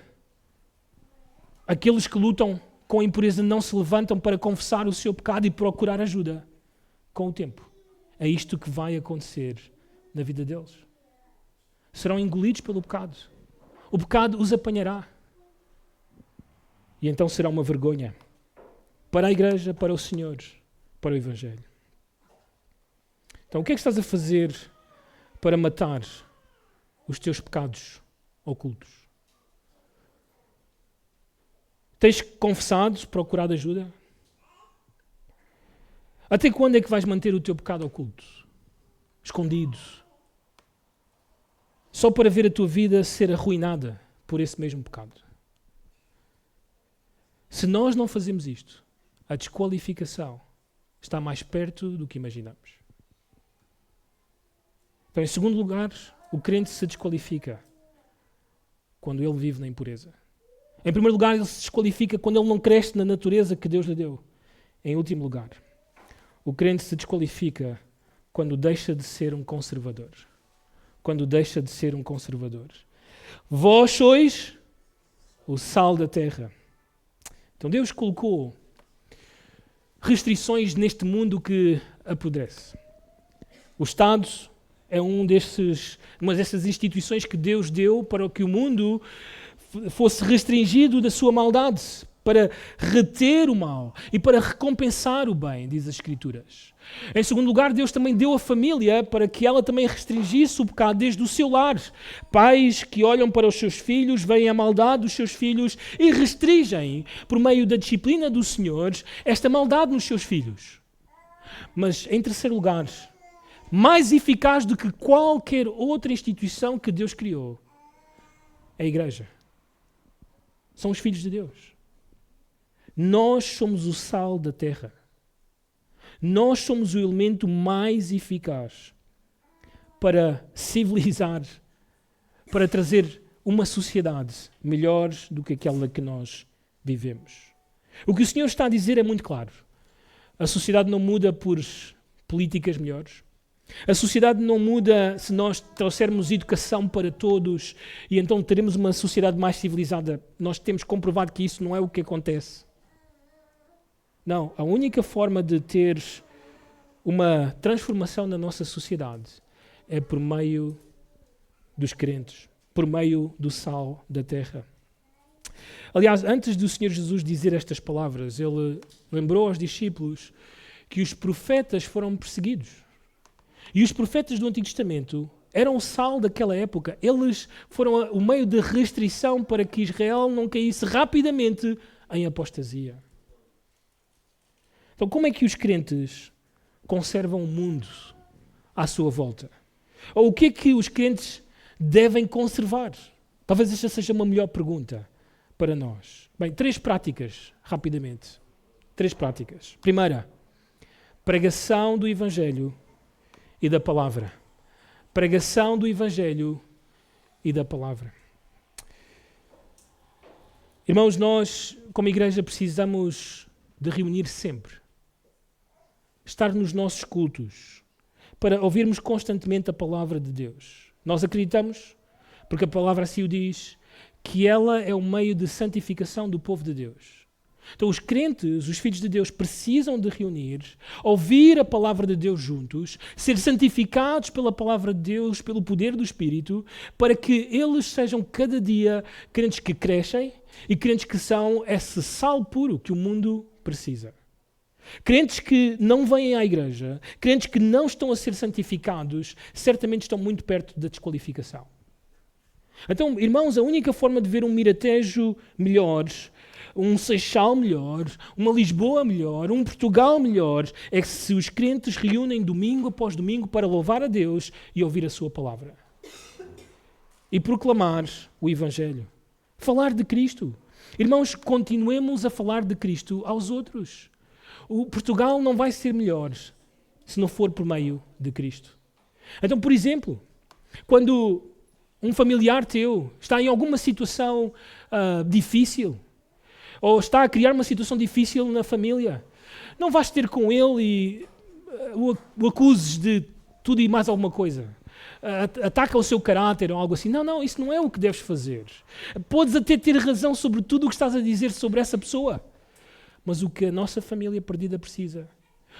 aqueles que lutam com a impureza não se levantam para confessar o seu pecado e procurar ajuda, com o tempo, é isto que vai acontecer na vida deles. Serão engolidos pelo pecado. O pecado os apanhará. E então será uma vergonha para a igreja, para o Senhor, para o Evangelho. Então, o que é que estás a fazer para matar os teus pecados ocultos? Tens confessado, procurado ajuda? Até quando é que vais manter o teu pecado oculto? Escondido? só para ver a tua vida ser arruinada por esse mesmo pecado. Se nós não fazemos isto, a desqualificação está mais perto do que imaginamos. Então, em segundo lugar, o crente se desqualifica quando ele vive na impureza. Em primeiro lugar, ele se desqualifica quando ele não cresce na natureza que Deus lhe deu. Em último lugar, o crente se desqualifica quando deixa de ser um conservador. Quando deixa de ser um conservador. Vós sois o sal da terra. Então Deus colocou restrições neste mundo que apodrece. O Estado é uma dessas instituições que Deus deu para que o mundo fosse restringido da sua maldade, para reter o mal e para recompensar o bem, diz as Escrituras. Em segundo lugar, Deus também deu a família para que ela também restringisse o pecado desde o seu lar. Pais que olham para os seus filhos, veem a maldade dos seus filhos e restringem, por meio da disciplina dos senhores, esta maldade nos seus filhos. Mas, em terceiro lugar, mais eficaz do que qualquer outra instituição que Deus criou, é a igreja. São os filhos de Deus. Nós somos o sal da terra. Nós somos o elemento mais eficaz para civilizar, para trazer uma sociedade melhor do que aquela que nós vivemos. O que o Senhor está a dizer é muito claro. A sociedade não muda por políticas melhores. A sociedade não muda se nós trouxermos educação para todos e então teremos uma sociedade mais civilizada. Nós temos comprovado que isso não é o que acontece. Não, a única forma de ter uma transformação na nossa sociedade é por meio dos crentes, por meio do sal da terra. Aliás, antes do Senhor Jesus dizer estas palavras, ele lembrou aos discípulos que os profetas foram perseguidos. E os profetas do Antigo Testamento eram o sal daquela época. Eles foram o meio de restrição para que Israel não caísse rapidamente em apostasia. Então, como é que os crentes conservam o mundo à sua volta? Ou o que é que os crentes devem conservar? Talvez esta seja uma melhor pergunta para nós. Bem, 3 práticas, rapidamente. 3 práticas. Primeira, pregação do Evangelho e da palavra. Pregação do Evangelho e da palavra. Irmãos, nós, como igreja, precisamos de reunir sempre. Estar nos nossos cultos, para ouvirmos constantemente a palavra de Deus. Nós acreditamos, porque a palavra assim o diz, que ela é o meio de santificação do povo de Deus. Então os crentes, os filhos de Deus, precisam de reunir, ouvir a palavra de Deus juntos, ser santificados pela palavra de Deus, pelo poder do Espírito, para que eles sejam cada dia crentes que crescem e crentes que são esse sal puro que o mundo precisa. Crentes que não vêm à igreja, crentes que não estão a ser santificados, certamente estão muito perto da desqualificação. Então, irmãos, a única forma de ver um Miratejo melhor, um Seixal melhor, uma Lisboa melhor, um Portugal melhor, é se os crentes reúnem domingo após domingo para louvar a Deus e ouvir a sua palavra. E proclamar o Evangelho. Falar de Cristo. Irmãos, continuemos a falar de Cristo aos outros. O Portugal não vai ser melhor se não for por meio de Cristo. Então, por exemplo, quando um familiar teu está em alguma situação difícil, ou está a criar uma situação difícil na família, não vais ter com ele e o acuses de tudo e mais alguma coisa. Ataca o seu caráter ou algo assim. Não, isso não é o que deves fazer. Podes até ter razão sobre tudo o que estás a dizer sobre essa pessoa. Mas o que a nossa família perdida precisa,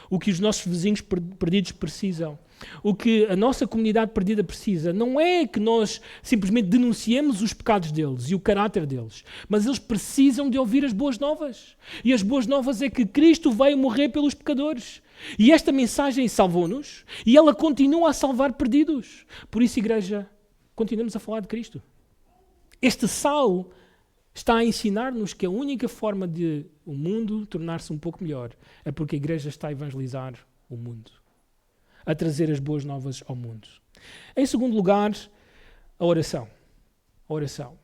o que os nossos vizinhos perdidos precisam, o que a nossa comunidade perdida precisa, não é que nós simplesmente denunciemos os pecados deles e o caráter deles, mas eles precisam de ouvir as boas novas. E as boas novas é que Cristo veio morrer pelos pecadores. E esta mensagem salvou-nos e ela continua a salvar perdidos. Por isso, igreja, continuamos a falar de Cristo. Este sal está a ensinar-nos que a única forma de o mundo tornar-se um pouco melhor é porque a igreja está a evangelizar o mundo, a trazer as boas novas ao mundo. Em segundo lugar, a oração. A oração.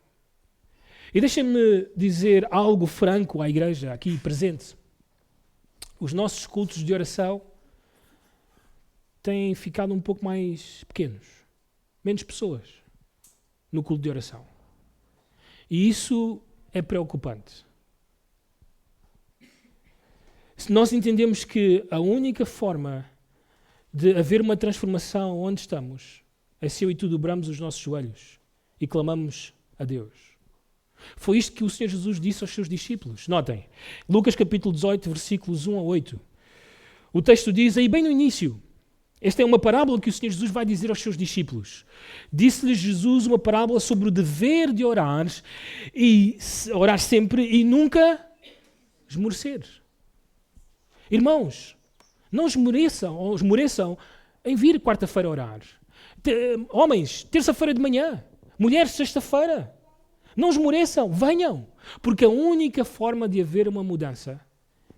E deixem-me dizer algo franco à igreja aqui presente. Os nossos cultos de oração têm ficado um pouco mais pequenos. Menos pessoas no culto de oração. E isso é preocupante. Se nós entendemos que a única forma de haver uma transformação onde estamos é se eu e tu dobramos os nossos joelhos e clamamos a Deus. Foi isto que o Senhor Jesus disse aos seus discípulos. Notem, Lucas capítulo 18, versículos 1 a 8. O texto diz, aí bem no início, esta é uma parábola que o Senhor Jesus vai dizer aos seus discípulos. Disse-lhes Jesus uma parábola sobre o dever de orar e orar sempre e nunca esmorecer. Irmãos, não esmoreçam em vir quarta-feira orar. Homens, terça-feira de manhã. Mulheres, sexta-feira. Não esmoreçam, venham. Porque a única forma de haver uma mudança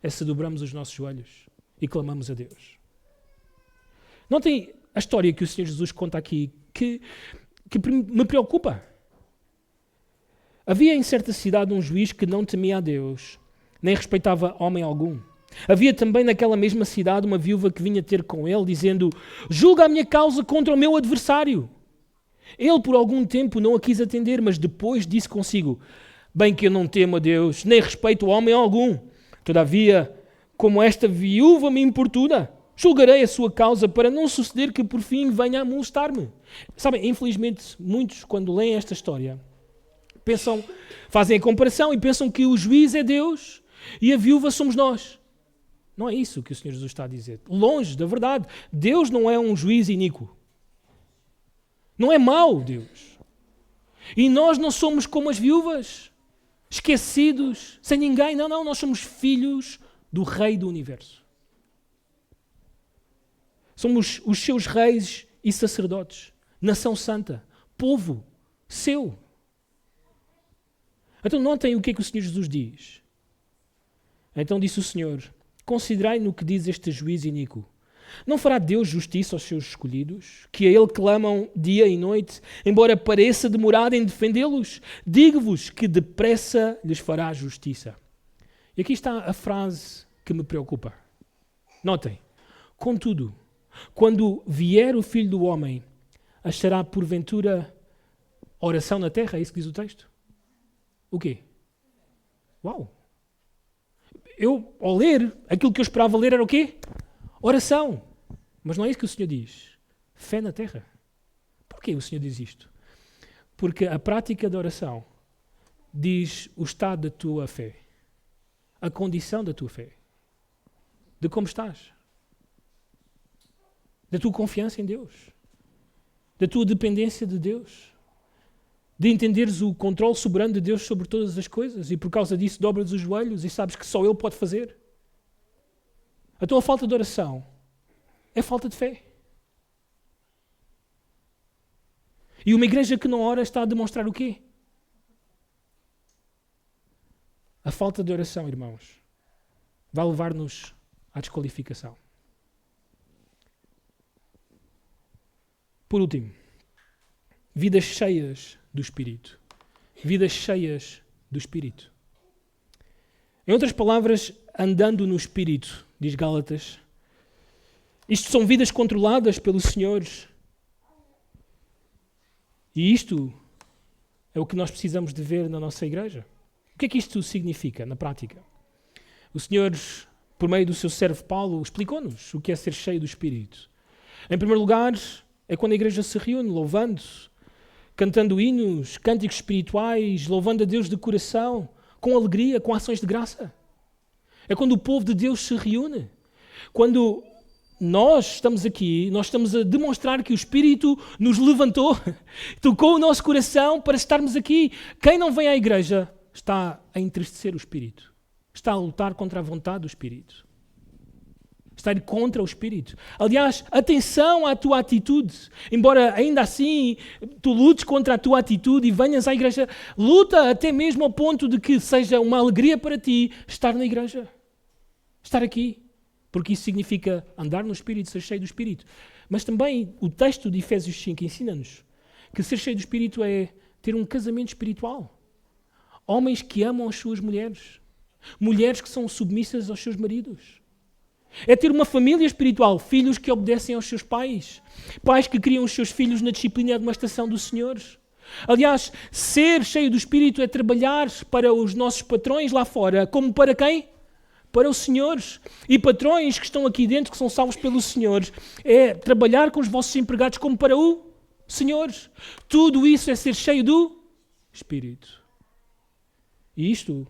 é se dobramos os nossos joelhos e clamamos a Deus. Notem a história que o Senhor Jesus conta aqui, que me preocupa. Havia em certa cidade um juiz que não temia a Deus, nem respeitava homem algum. Havia também naquela mesma cidade uma viúva que vinha ter com ele, dizendo, julga a minha causa contra o meu adversário. Ele por algum tempo não a quis atender, mas depois disse consigo, bem que eu não temo a Deus, nem respeito homem algum. Todavia, como esta viúva me importuna, julgarei a sua causa para não suceder que por fim venha a molestar-me. Sabem, infelizmente, muitos quando leem esta história, fazem a comparação e pensam que o juiz é Deus e a viúva somos nós. Não é isso que o Senhor Jesus está a dizer. Longe da verdade. Deus não é um juiz iníquo. Não é mau, Deus. E nós não somos como as viúvas, esquecidos, sem ninguém. Não, nós somos filhos do Rei do Universo. Somos os seus reis e sacerdotes, nação santa, povo seu. Então notem o que é que o Senhor Jesus diz. Então disse o Senhor, considerai no que diz este juiz iníquo. Não fará Deus justiça aos seus escolhidos, que a Ele clamam dia e noite, embora pareça demorado em defendê-los? Digo-vos que depressa lhes fará justiça. E aqui está a frase que me preocupa. Notem, contudo, quando vier o Filho do Homem, achará porventura oração na terra? É isso que diz o texto? O quê? Uau! Eu, ao ler, aquilo que eu esperava ler era o quê? Oração. Mas não é isso que o Senhor diz. Fé na terra. Porquê o Senhor diz isto? Porque a prática da oração diz o estado da tua fé. A condição da tua fé. De como estás. Da tua confiança em Deus. Da tua dependência de Deus. De entenderes o controle soberano de Deus sobre todas as coisas e por causa disso dobras os joelhos e sabes que só Ele pode fazer. A tua falta de oração é falta de fé. E uma igreja que não ora está a demonstrar o quê? A falta de oração, irmãos, vai levar-nos à desqualificação. Por último, vidas cheias do Espírito. Vidas cheias do Espírito. Em outras palavras, andando no Espírito, diz Gálatas. Isto são vidas controladas pelo Senhor. E isto é o que nós precisamos de ver na nossa igreja. O que é que isto significa na prática? O Senhor, por meio do seu servo Paulo, explicou-nos o que é ser cheio do Espírito. Em primeiro lugar, é quando a igreja se reúne, louvando, cantando hinos, cânticos espirituais, louvando a Deus de coração, com alegria, com ações de graça. É quando o povo de Deus se reúne. Quando nós estamos aqui, nós estamos a demonstrar que o Espírito nos levantou, tocou o nosso coração para estarmos aqui. Quem não vem à igreja está a entristecer o Espírito. Está a lutar contra a vontade do Espírito. Está a ir contra o Espírito. Aliás, atenção à tua atitude. Embora ainda assim tu lutes contra a tua atitude e venhas à igreja, luta até mesmo ao ponto de que seja uma alegria para ti estar na igreja. Estar aqui. Porque isso significa andar no Espírito, ser cheio do Espírito. Mas também o texto de Efésios 5 ensina-nos que ser cheio do Espírito é ter um casamento espiritual. Homens que amam as suas mulheres. Mulheres que são submissas aos seus maridos. É ter uma família espiritual. Filhos que obedecem aos seus pais. Pais que criam os seus filhos na disciplina e admoestação do Senhor. Aliás, ser cheio do Espírito é trabalhar para os nossos patrões lá fora. Como para quem? Para os senhores. E patrões que estão aqui dentro, que são salvos pelos senhores, é trabalhar com os vossos empregados como para o Senhor. Tudo isso é ser cheio do Espírito. E isto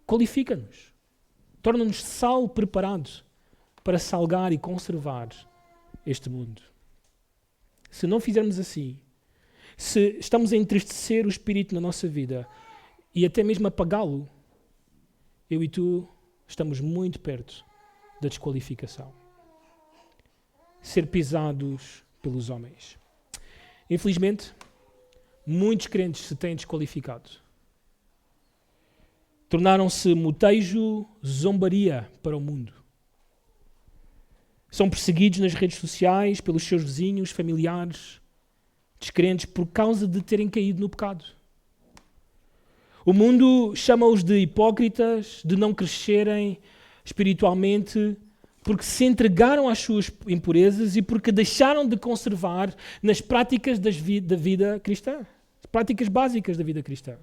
qualifica-nos. Torna-nos sal preparado para salgar e conservar este mundo. Se não fizermos assim, se estamos a entristecer o Espírito na nossa vida e até mesmo apagá-lo, eu e tu estamos muito perto da desqualificação. Ser pisados pelos homens. Infelizmente, muitos crentes se têm desqualificado. Tornaram-se motejo, zombaria para o mundo. São perseguidos nas redes sociais pelos seus vizinhos, familiares, descrentes, por causa de terem caído no pecado. O mundo chama-os de hipócritas, de não crescerem espiritualmente, porque se entregaram às suas impurezas e porque deixaram de conservar nas práticas da vida cristã. Práticas básicas da vida cristã.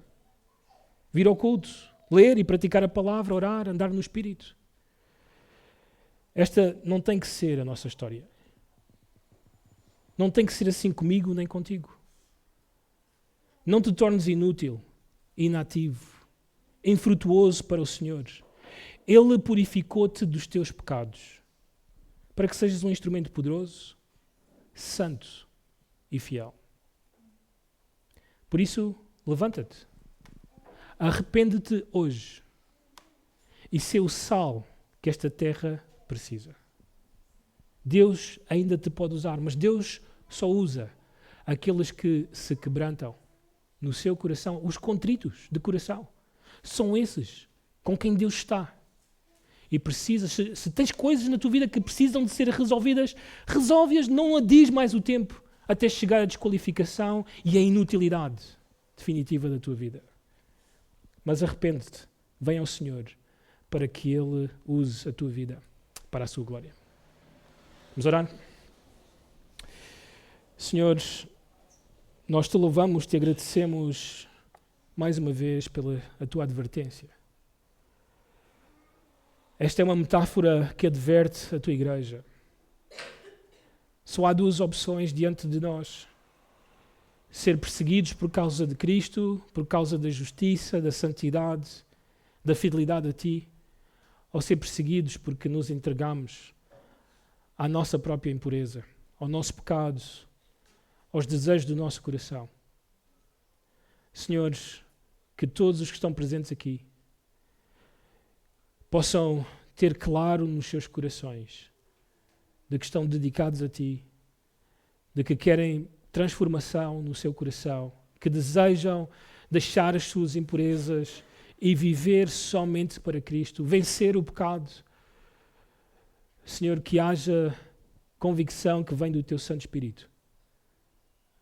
Vir ao culto, ler e praticar a palavra, orar, andar no Espírito. Esta não tem que ser a nossa história. Não tem que ser assim comigo nem contigo. Não te tornes inútil, inativo, infrutuoso para o Senhor. Ele purificou-te dos teus pecados, para que sejas um instrumento poderoso, santo e fiel. Por isso, levanta-te, arrepende-te hoje e sê o sal que esta terra precisa. Deus ainda te pode usar, mas Deus só usa aqueles que se quebrantam no seu coração, os contritos de coração. São esses com quem Deus está. E precisas, se tens coisas na tua vida que precisam de ser resolvidas, resolve-as, não adies mais o tempo até chegar à desqualificação e à inutilidade definitiva da tua vida. Mas arrepende-te, vem ao Senhor para que Ele use a tua vida para a sua glória. Vamos orar? Senhor, nós te louvamos, te agradecemos mais uma vez pela a tua advertência. Esta é uma metáfora que adverte a tua igreja. Só há duas opções diante de nós. Ser perseguidos por causa de Cristo, por causa da justiça, da santidade, da fidelidade a ti, ou ser perseguidos porque nos entregamos à nossa própria impureza, ao nosso pecado, aos desejos do nosso coração. Senhores, que todos os que estão presentes aqui possam ter claro nos seus corações de que estão dedicados a ti, de que querem transformação no seu coração, que desejam deixar as suas impurezas e viver somente para Cristo, vencer o pecado. Senhor, que haja convicção que vem do teu Santo Espírito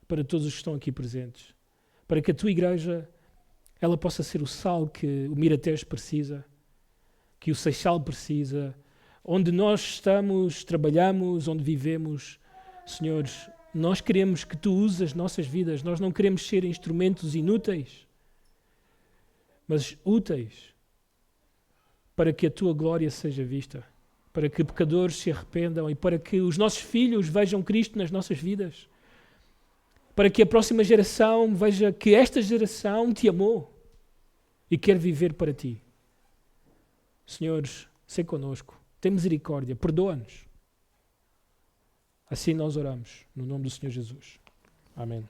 para todos os que estão aqui presentes, para que a tua igreja ela possa ser o sal que o Miratejo precisa, que o Seixal precisa, onde nós estamos, trabalhamos, onde vivemos. Senhores, nós queremos que tu uses as nossas vidas, nós não queremos ser instrumentos inúteis, mas úteis para que a tua glória seja vista, para que pecadores se arrependam e para que os nossos filhos vejam Cristo nas nossas vidas, para que a próxima geração veja que esta geração te amou e quer viver para ti. Senhores, sê connosco, tem misericórdia, perdoa-nos. Assim nós oramos, no nome do Senhor Jesus. Amém.